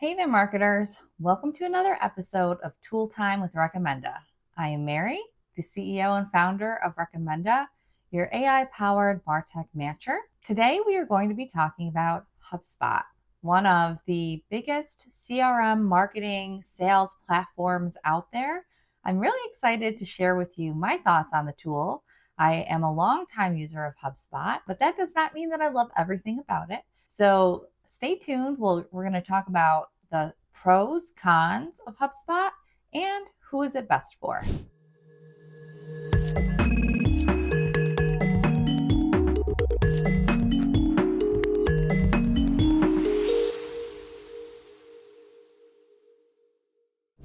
Hey there, marketers. Welcome to another episode of Tool Time with Recommenda. I am Mary, the CEO and founder of Recommenda, your AI-powered MarTech matcher. Today, we are going to be talking about HubSpot, one of the biggest CRM marketing sales platforms out there. I'm really excited to share with you my thoughts on the tool. I am a longtime user of HubSpot, but that does not mean that I love everything about it. So stay tuned. We're going to talk about the pros, cons of HubSpot, and who is it best for.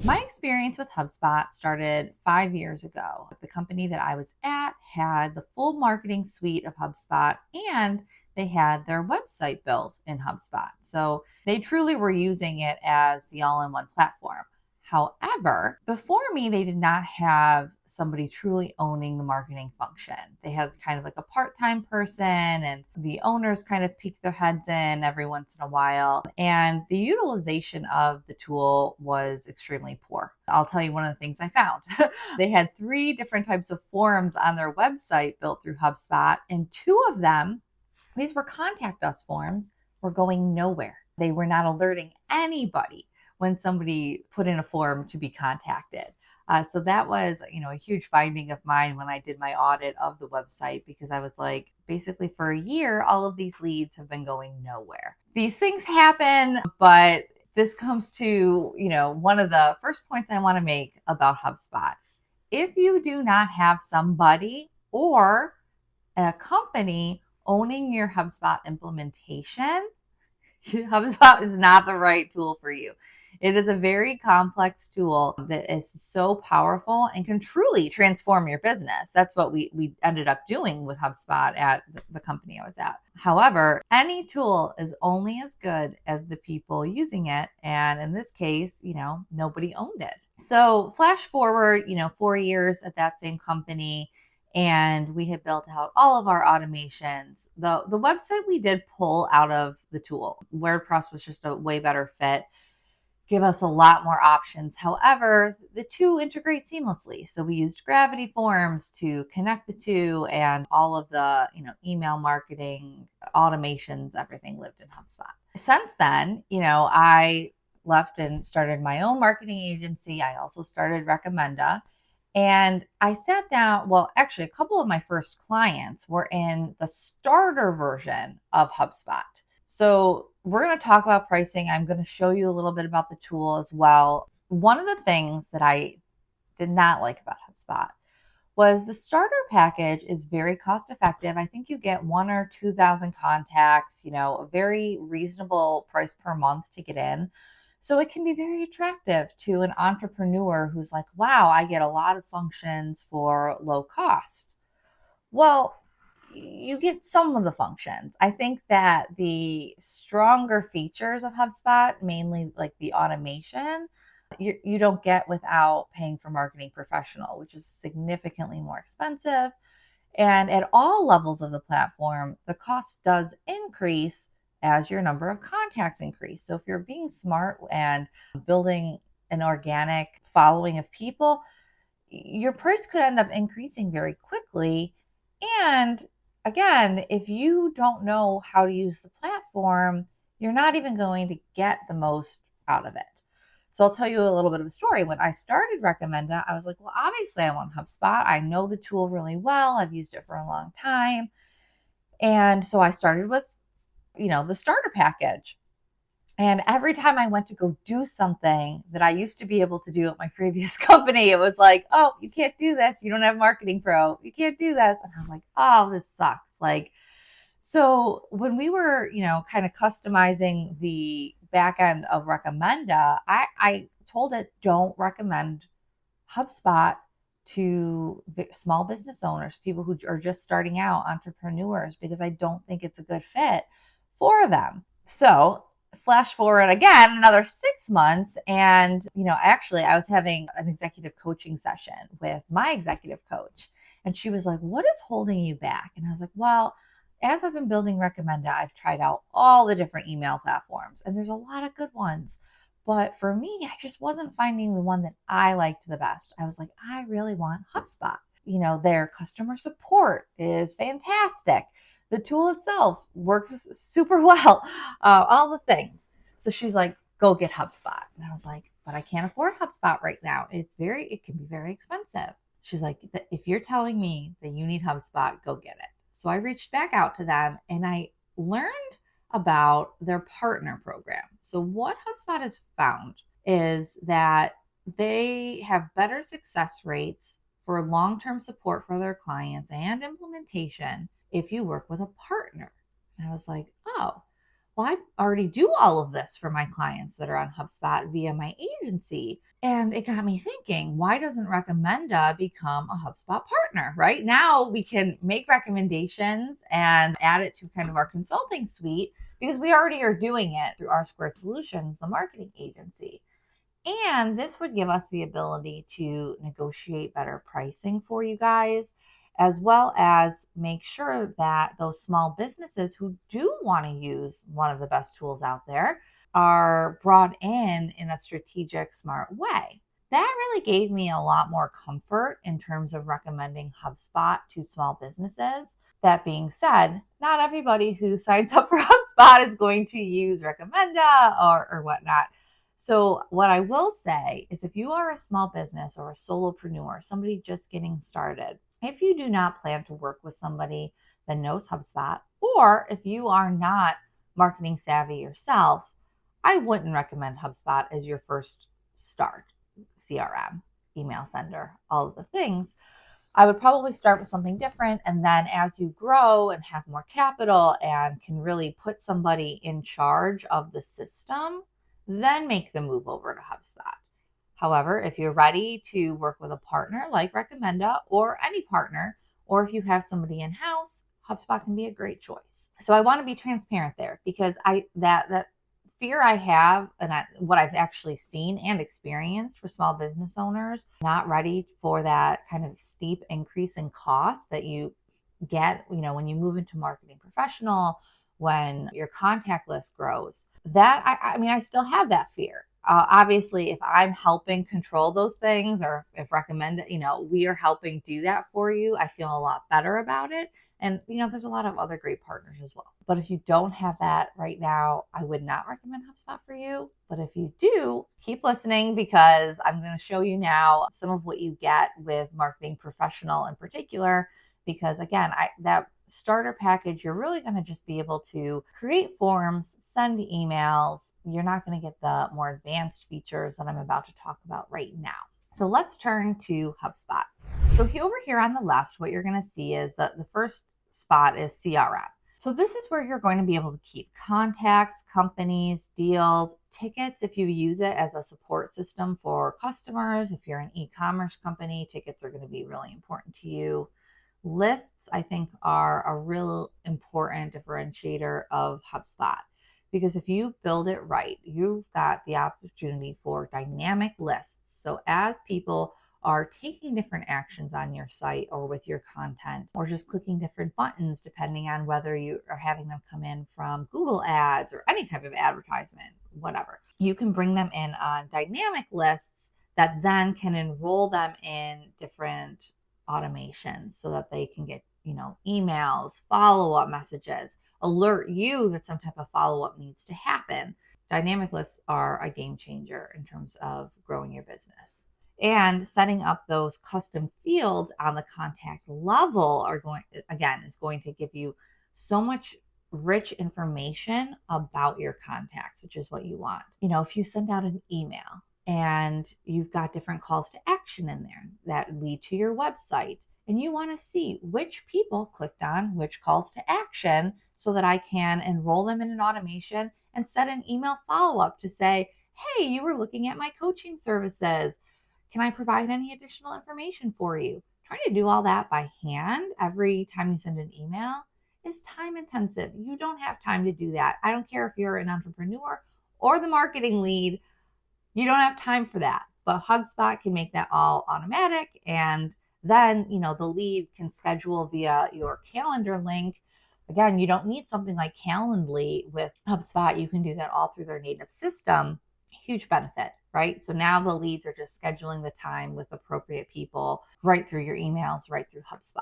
My experience with HubSpot started 5 years ago. The company that I was at had the full marketing suite of HubSpot, and they had their website built in HubSpot. So they truly were using it as the all-in-one platform. However, before me, they did not have somebody truly owning the marketing function. They had kind of like a part-time person, and the owners kind of peek their heads in every once in a while. And the utilization of the tool was extremely poor. I'll tell you one of the things I found. They had 3 different types of forms on their website built through HubSpot, and 2 of them, these were contact us forms, were going nowhere. They were not alerting anybody when somebody put in a form to be contacted. So that was, a huge finding of mine when I did my audit of the website, because I was like, basically for a year, all of these leads have been going nowhere. These things happen, but this comes to, one of the first points I want to make about HubSpot. If you do not have somebody or a company owning your HubSpot implementation, HubSpot is not the right tool for you. It is a very complex tool that is so powerful and can truly transform your business. That's what we ended up doing with HubSpot at the company I was at. However, any tool is only as good as the people using it. And in this case, nobody owned it. So flash forward, 4 years at that same company, and we had built out all of our automations. The website we did pull out of the tool. WordPress was just a way better fit, give us a lot more options. However, the 2 integrate seamlessly. So we used Gravity Forms to connect the 2, and all of the, email marketing, automations, everything lived in HubSpot. Since then, I left and started my own marketing agency. I also started Recommenda. And I sat down, actually, a couple of my first clients were in the starter version of HubSpot. So we're going to talk about pricing. I'm going to show you a little bit about the tool as well. One of the things that I did not like about HubSpot was the starter package is very cost effective. I think you get 1,000 or 2,000 contacts, a very reasonable price per month to get in. So it can be very attractive to an entrepreneur who's like, wow, I get a lot of functions for low cost. Well, you get some of the functions. I think that the stronger features of HubSpot, mainly like the automation, you don't get without paying for Marketing Professional, which is significantly more expensive. And at all levels of the platform, the cost does increase as your number of contacts increase. So if you're being smart and building an organic following of people, your price could end up increasing very quickly. And again, if you don't know how to use the platform, you're not even going to get the most out of it. So I'll tell you a little bit of a story. When I started Recommenda, I was like, well, obviously I want HubSpot. I know the tool really well. I've used it for a long time. And so I started with, the starter package. And every time I went to go do something that I used to be able to do at my previous company, it was like, oh, you can't do this. You don't have Marketing Pro. You can't do this. And I'm like, oh, this sucks. So when we were, kind of customizing the back end of Recommenda, I told it, don't recommend HubSpot to small business owners, people who are just starting out, entrepreneurs, because I don't think it's a good fit for them. So flash forward again another 6 months, and actually I was having an executive coaching session with my executive coach, and she was like, what is holding you back? And I was like, well, as I've been building Recommenda, I've tried out all the different email platforms, and there's a lot of good ones, But for me, I just wasn't finding the one that I liked the best. I was like, I really want HubSpot. Their customer support is fantastic. The tool itself works super well, all the things. So she's like, go get HubSpot. And I was like, but I can't afford HubSpot right now. It can be very expensive. She's like, if you're telling me that you need HubSpot, go get it. So I reached back out to them and I learned about their partner program. So what HubSpot has found is that they have better success rates for long-term support for their clients and implementation if you work with a partner. And I was like, oh, well, I already do all of this for my clients that are on HubSpot via my agency. And it got me thinking, why doesn't Recommenda become a HubSpot partner, right? Now we can make recommendations and add it to kind of our consulting suite because we already are doing it through R Squared Solutions, the marketing agency. And this would give us the ability to negotiate better pricing for you guys, as well as make sure that those small businesses who do want to use one of the best tools out there are brought in a strategic, smart way. That really gave me a lot more comfort in terms of recommending HubSpot to small businesses. That being said, not everybody who signs up for HubSpot is going to use Recommenda or whatnot. So what I will say is if you are a small business or a solopreneur, somebody just getting started, if you do not plan to work with somebody that knows HubSpot, or if you are not marketing savvy yourself, I wouldn't recommend HubSpot as your first start. CRM, email sender, all of the things. I would probably start with something different. And then as you grow and have more capital and can really put somebody in charge of the system, then make the move over to HubSpot. However, if you're ready to work with a partner like Recommenda or any partner, or if you have somebody in-house, HubSpot can be a great choice. So I want to be transparent there because that fear I have and what I've actually seen and experienced for small business owners, not ready for that kind of steep increase in cost that you get, when you move into marketing professional, when your contact list grows. That I still have that fear. Obviously, if I'm helping control those things or if Recommenda, we are helping do that for you, I feel a lot better about it. And, there's a lot of other great partners as well. But if you don't have that right now, I would not recommend HubSpot for you. But if you do, keep listening because I'm going to show you now some of what you get with Marketing Professional in particular. Because again, that starter package, you're really going to just be able to create forms, send emails. You're not going to get the more advanced features that I'm about to talk about right now. So let's turn to HubSpot. So over here on the left, what you're going to see is that the first spot is CRM. So this is where you're going to be able to keep contacts, companies, deals, tickets if you use it as a support system for customers. If you're an e-commerce company, tickets are going to be really important to you. Lists, I think, are a real important differentiator of HubSpot because if you build it right, you've got the opportunity for dynamic lists. So as people are taking different actions on your site or with your content, or just clicking different buttons depending on whether you are having them come in from Google ads or any type of advertisement, whatever, you can bring them in on dynamic lists that then can enroll them in different automations so that they can get, emails, follow-up messages, alert you that some type of follow-up needs to happen. Dynamic lists are a game changer in terms of growing your business. And setting up those custom fields on the contact level is going to give you so much rich information about your contacts, which is what you want. If you send out an email and you've got different calls to action in there that lead to your website, and you want to see which people clicked on which calls to action so that I can enroll them in an automation and set an email follow-up to say, hey, you were looking at my coaching services. Can I provide any additional information for you? Trying to do all that by hand every time you send an email is time intensive. You don't have time to do that. I don't care if you're an entrepreneur or the marketing lead. You don't have time for that. But HubSpot can make that all automatic. And then, the lead can schedule via your calendar link. Again, you don't need something like Calendly with HubSpot. You can do that all through their native system. Huge benefit, right? So now the leads are just scheduling the time with appropriate people right through your emails, right through HubSpot.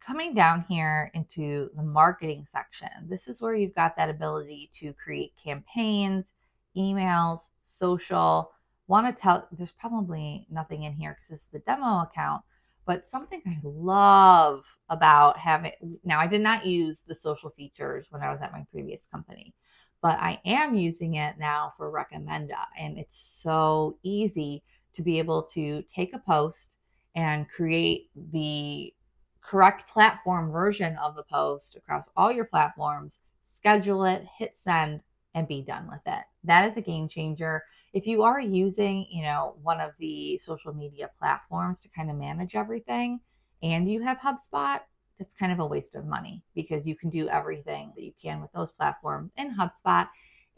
Coming down here into the marketing section, this is where you've got that ability to create campaigns, emails, social. Want to tell, there's probably nothing in here because this is the demo account, but something I love about having, now I did not use the social features when I was at my previous company, but I am using it now for Recommenda. And it's so easy to be able to take a post and create the correct platform version of the post across all your platforms, schedule it, hit send, and be done with it. That is a game changer. If you are using, one of the social media platforms to kind of manage everything and you have HubSpot, that's kind of a waste of money because you can do everything that you can with those platforms in HubSpot.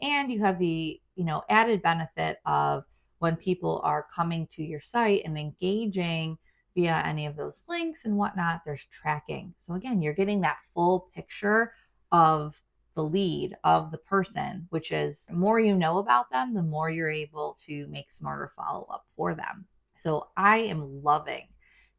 And you have the, added benefit of when people are coming to your site and engaging via any of those links and whatnot, there's tracking. So again, you're getting that full picture of the lead of the person, which is the more you know about them, the more you're able to make smarter follow-up for them. So I am loving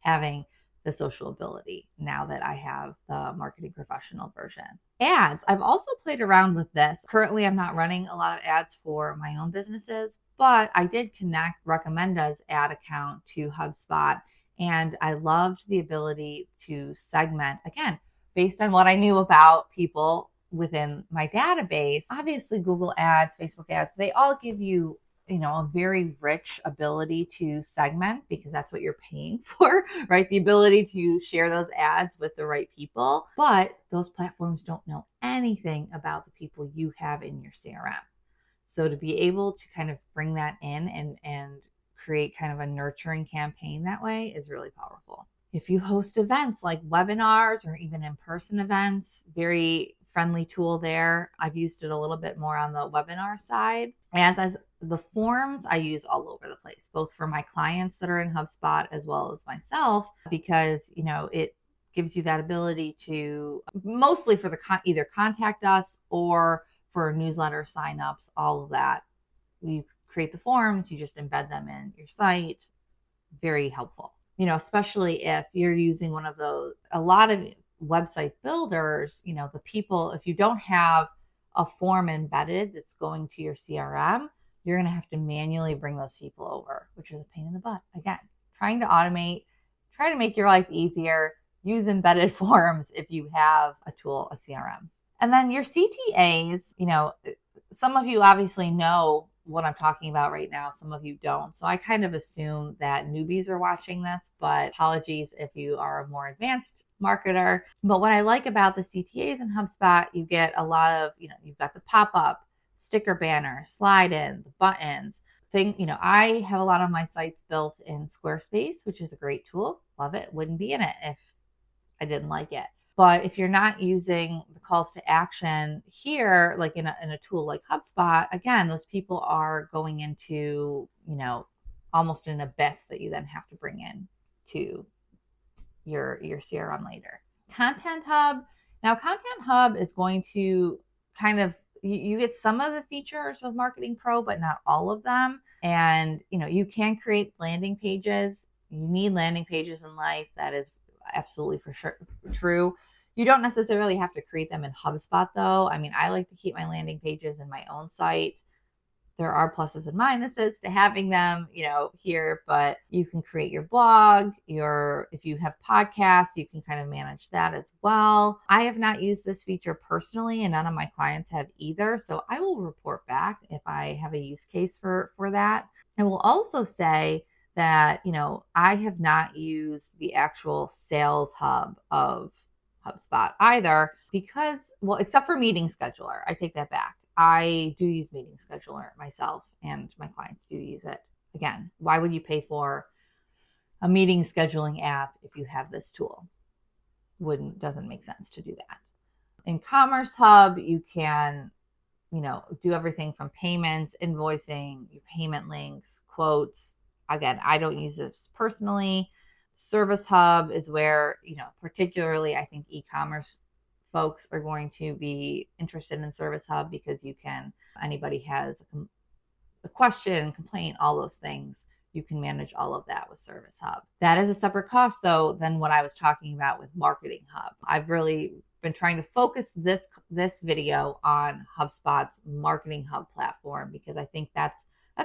having the social ability now that I have the marketing professional version. Ads, I've also played around with this. Currently, I'm not running a lot of ads for my own businesses, but I did connect Recommenda's ad account to HubSpot. And I loved the ability to segment, again, based on what I knew about people within my database. Obviously, Google ads, Facebook ads, they all give you, a very rich ability to segment because that's what you're paying for, right? The ability to share those ads with the right people. But those platforms don't know anything about the people you have in your CRM. So to be able to kind of bring that in and create kind of a nurturing campaign that way is really powerful. If you host events like webinars or even in-person events, very friendly tool there. I've used it a little bit more on the webinar side. And as the forms I use all over the place, both for my clients that are in HubSpot as well as myself, because, it gives you that ability to mostly for the either contact us or for newsletter signups, all of that. You create the forms, you just embed them in your site. Very helpful, especially if you're using one of those, a lot of website builders, the people, if you don't have a form embedded that's going to your CRM, you're going to have to manually bring those people over, which is a pain in the butt. Again, trying to automate, try to make your life easier, use embedded forms if you have a tool, a CRM. And then your CTAs, some of you obviously know what I'm talking about right now. Some of you don't. So I kind of assume that newbies are watching this, but apologies if you are a more advanced marketer. But what I like about the CTAs in HubSpot, you get a lot of, you've got the pop-up, sticker banner, slide in, the buttons. I have a lot of my sites built in Squarespace, which is a great tool. Love it. Wouldn't be in it if I didn't like it. But if you're not using the calls to action here, like in a tool like HubSpot, again, those people are going into, almost an abyss that you then have to bring in to your CRM later. Content Hub. Now, Content Hub is going to kind of, you get some of the features with Marketing Pro, but not all of them. And, you can create landing pages. You need landing pages in life. That is absolutely for sure true. You don't necessarily have to create them in HubSpot though. I mean, I like to keep my landing pages in my own site. There are pluses and minuses to having them, here, but you can create your blog, if you have podcasts, you can kind of manage that as well. I have not used this feature personally and none of my clients have either. So I will report back if I have a use case for that. I will also say that, I have not used the actual sales hub of HubSpot either because, except for Meeting Scheduler, I take that back. I do use Meeting Scheduler myself and my clients do use it. Again, why would you pay for a meeting scheduling app if you have this tool? Doesn't make sense to do that. In Commerce Hub, you can, do everything from payments, invoicing, your payment links, quotes. Again, I don't use this personally. Service Hub is where, particularly I think e-commerce folks are going to be interested in Service Hub because anybody has a question, complaint, all those things. You can manage all of that with Service Hub. That is a separate cost, though, than what I was talking about with Marketing Hub. I've really been trying to focus this video on HubSpot's Marketing Hub platform, because I think that's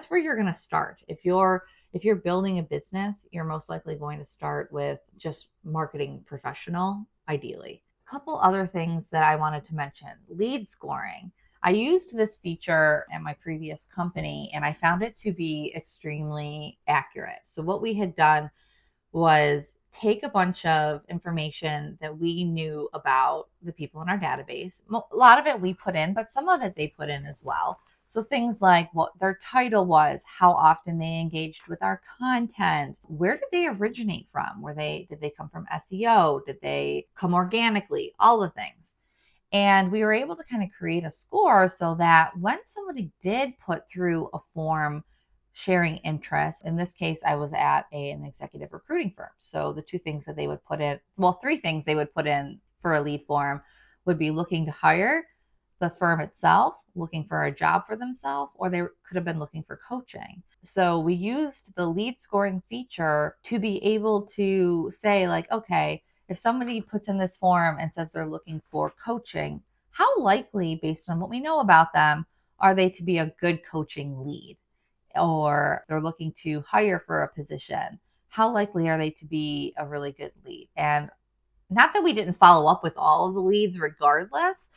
where you're going to start. If you're building a business, you're most likely going to start with just Marketing Professional, ideally. A couple other things that I wanted to mention. Lead scoring. I used this feature at my previous company, and I found it to be extremely accurate. So what we had done was take a bunch of information that we knew about the people in our database. A lot of it we put in, but some of it they put in as well. So things like what their title was, how often they engaged with our content, where did they originate from? Did they come from SEO? Did they come organically? All the things. And we were able to kind of create a score so that when somebody did put through a form sharing interest, in this case, I was at an executive recruiting firm. So the two things that they would put in, well, three things they would put in for a lead form would be looking to hire, the firm itself, looking for a job for themselves, or they could have been looking for coaching. So we used the lead scoring feature to be able to say, like, okay, if somebody puts in this form and says they're looking for coaching, how likely, based on what we know about them, are they to be a good coaching lead? Or they're looking to hire for a position, how likely are they to be a really good lead? And not that we didn't follow up with all of the leads regardless,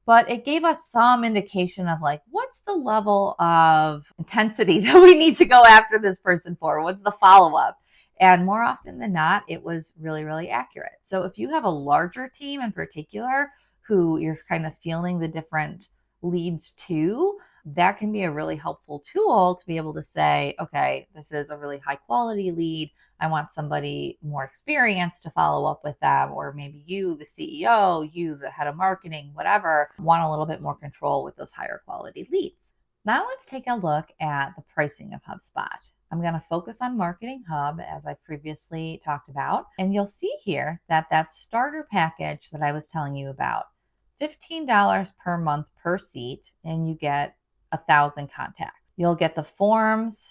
but it gave us some indication of, like, what's the level of intensity that we need to go after this person for? What's the follow-up? And more often than not, it was really, really accurate. So if you have a larger team in particular who you're kind of feeling the different leads to, that can be a really helpful tool to be able to say, okay, this is a really high quality lead. I want somebody more experienced to follow up with them, or maybe you, the CEO, you, the head of marketing, whatever, want a little bit more control with those higher quality leads. Now let's take a look at the pricing of HubSpot. I'm going to focus on Marketing Hub, as I previously talked about, and you'll see here that starter package that I was telling you about, $15 per month per seat, and you get 1,000 contacts. You'll get the forms,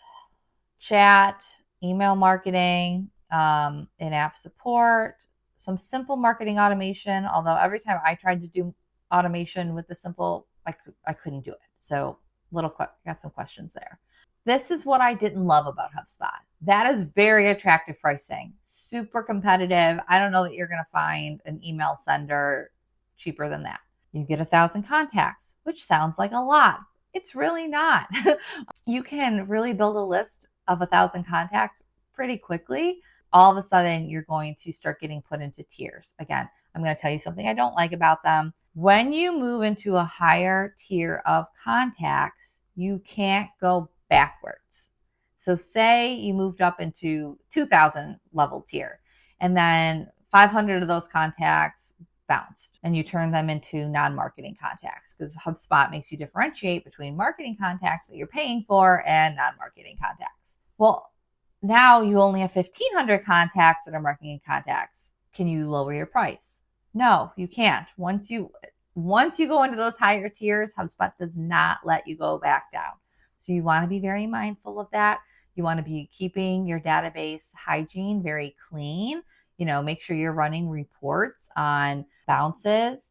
chat, email marketing, in-app support, some simple marketing automation, although every time I tried to do automation with the simple, I couldn't do it. So got some questions there. This is what I didn't love about HubSpot. That is very attractive pricing, super competitive. I don't know that you're going to find an email sender cheaper than that. You get 1,000 contacts, which sounds like a lot. It's really not. You can really build a list of 1,000 contacts pretty quickly. All of a sudden, you're going to start getting put into tiers. Again, I'm going to tell you something I don't like about them. When you move into a higher tier of contacts, you can't go backwards. So say you moved up into 2,000 level tier, and then 500 of those contacts bounced, and you turn them into non-marketing contacts, because HubSpot makes you differentiate between marketing contacts that you're paying for and non-marketing contacts. Well, now you only have 1,500 contacts that are marketing contacts. Can you lower your price? No, you can't. Once you go into those higher tiers, HubSpot does not let you go back down. So you want to be very mindful of that. You want to be keeping your database hygiene very clean. Make sure you're running reports on bounces,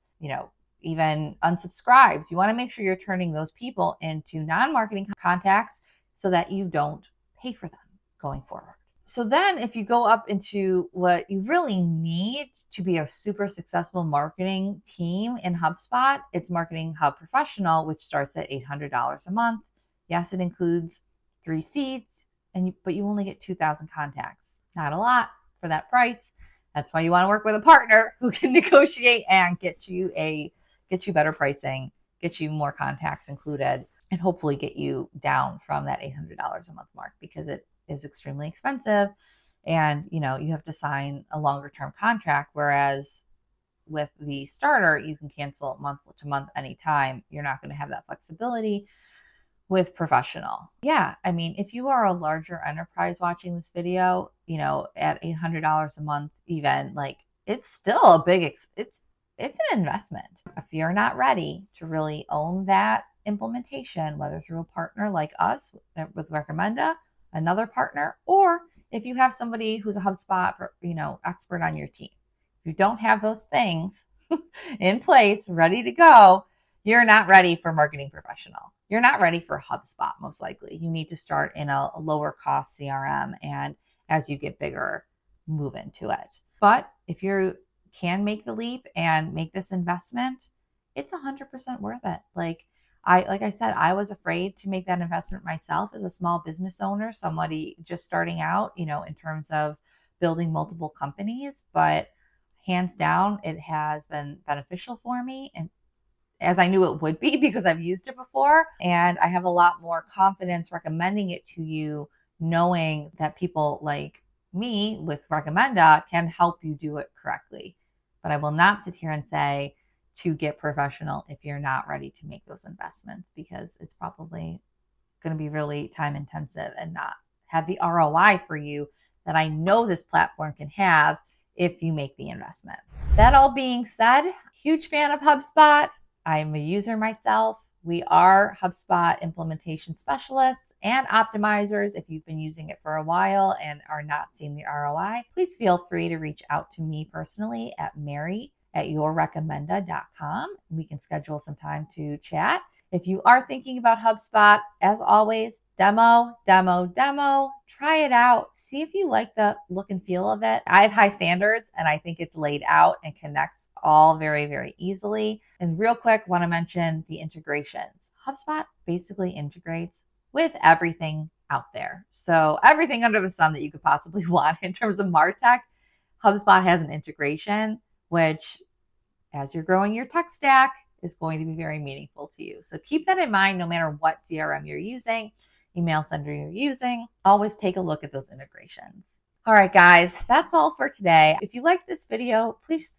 even unsubscribes. You want to make sure you're turning those people into non-marketing contacts so that you don't pay for them going forward. So then if you go up into what you really need to be a super successful marketing team in HubSpot, it's Marketing Hub Professional, which starts at $800 a month. Yes, it includes 3 seats, but you only get 2,000 contacts. Not a lot for that price. That's why you want to work with a partner who can negotiate and get you better pricing, get you more contacts included, and hopefully get you down from that $800 a month mark, because it is extremely expensive, and you have to sign a longer term contract, whereas with the starter you can cancel month to month anytime. You're not going to have that flexibility with Professional. Yeah, I mean, if you are a larger enterprise watching this video, at $800 a month, even, like, it's still a big it's an investment. If you're not ready to really own that implementation, whether through a partner like us with Recommenda, another partner, or if you have somebody who's a HubSpot, expert on your team. If you don't have those things in place, ready to go, you're not ready for marketing professional. You're not ready for HubSpot, most likely. You need to start in a lower cost CRM, and as you get bigger, move into it. But if you can make the leap and make this investment, it's 100% worth it. Like I said, I was afraid to make that investment myself as a small business owner, somebody just starting out, in terms of building multiple companies. But hands down, it has been beneficial for me, and as I knew it would be because I've used it before. And I have a lot more confidence recommending it to you, knowing that people like me with Recommenda can help you do it correctly. But I will not sit here and say to get professional if you're not ready to make those investments, because it's probably going to be really time intensive and not have the ROI for you that I know this platform can have if you make the investment. That all being said, huge fan of HubSpot. I'm a user myself. We are HubSpot implementation specialists and optimizers. If you've been using it for a while and are not seeing the ROI, please feel free to reach out to me personally at mary@yourrecommenda.com. We can schedule some time to chat. If you are thinking about HubSpot, as always, demo. Try it out. See if you like the look and feel of it. I have high standards, and I think it's laid out and connects all very, very easily. And real quick, want to mention the integrations. HubSpot basically integrates with everything out there. So everything under the sun that you could possibly want in terms of MarTech, HubSpot has an integration, which as you're growing your tech stack is going to be very meaningful to you. So keep that in mind no matter what CRM you're using, email sender you're using. Always take a look at those integrations. All right, guys, that's all for today. If you liked this video, please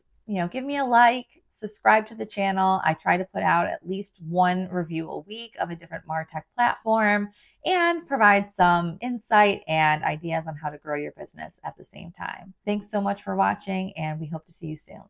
give me a like, subscribe to the channel. I try to put out at least one review a week of a different MarTech platform and provide some insight and ideas on how to grow your business at the same time. Thanks so much for watching, and we hope to see you soon.